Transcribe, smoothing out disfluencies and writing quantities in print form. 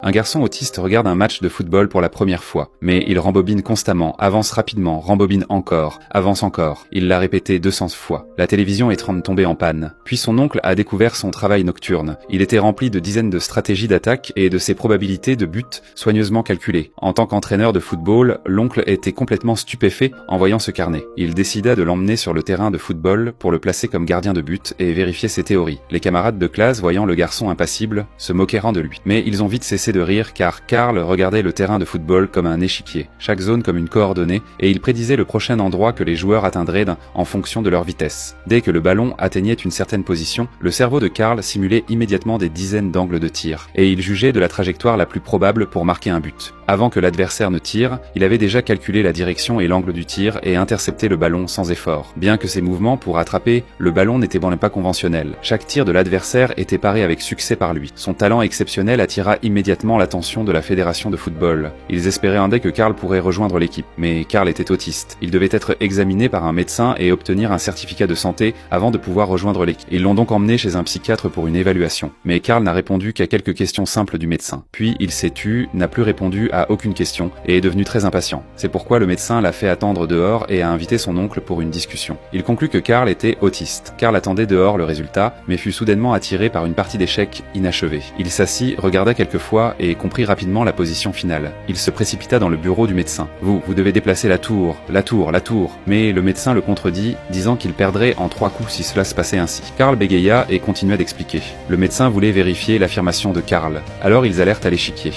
Un garçon autiste regarde un match de football pour la première fois, mais il rembobine constamment, avance rapidement, rembobine encore, avance encore. Il l'a répété 200 fois. La télévision est en train de tomber en panne. Puis son oncle a découvert son travail nocturne. Il était rempli de dizaines de stratégies d'attaque et de ses probabilités de but soigneusement calculées. En tant qu'entraîneur de football, l'oncle était complètement stupéfait en voyant ce carnet. Il décida de l'emmener sur le terrain de football pour le placer comme gardien de but et vérifier ses théories. Les camarades de classe, voyant le garçon impassible, se moquèrent de lui. Mais ils ont vite cessé de rire car Karl regardait le terrain de football comme un échiquier, chaque zone comme une coordonnée, et il prédisait le prochain endroit que les joueurs atteindraient en fonction de leur vitesse. Dès que le ballon atteignait une certaine position, le cerveau de Karl simulait immédiatement des dizaines d'angles de tir, et il jugeait de la trajectoire la plus probable pour marquer un but. Avant que l'adversaire ne tire, il avait déjà calculé la direction et l'angle du tir et intercepté le ballon sans effort. Bien que ses mouvements pour attraper le ballon n'étaient pas conventionnels. Chaque tir de l'adversaire était paré avec succès par lui. Son talent exceptionnel attira immédiatement l'attention de la fédération de football. Ils espéraient un dé que Karl pourrait rejoindre l'équipe. Mais Karl était autiste. Il devait être examiné par un médecin et obtenir un certificat de santé avant de pouvoir rejoindre l'équipe. Ils l'ont donc emmené chez un psychiatre pour une évaluation. Mais Karl n'a répondu qu'à quelques questions simples du médecin. Puis il s'est tu, n'a plus répondu à aucune question et est devenu très impatient. C'est pourquoi le médecin l'a fait attendre dehors et a invité son oncle pour une discussion. Il conclut que Karl était autiste. Karl attendait dehors le résultat, mais fut soudainement attiré par une partie d'échecs inachevée. Il s'assit, regarda quelques fois et comprit rapidement la position finale. Il se précipita dans le bureau du médecin. Vous devez déplacer la tour. Mais le médecin le contredit, disant qu'il perdrait en 3 coups si cela se passait ainsi. Karl bégaya et continua d'expliquer. Le médecin voulait vérifier l'affirmation de Karl. Alors ils allèrent à l'échiquier.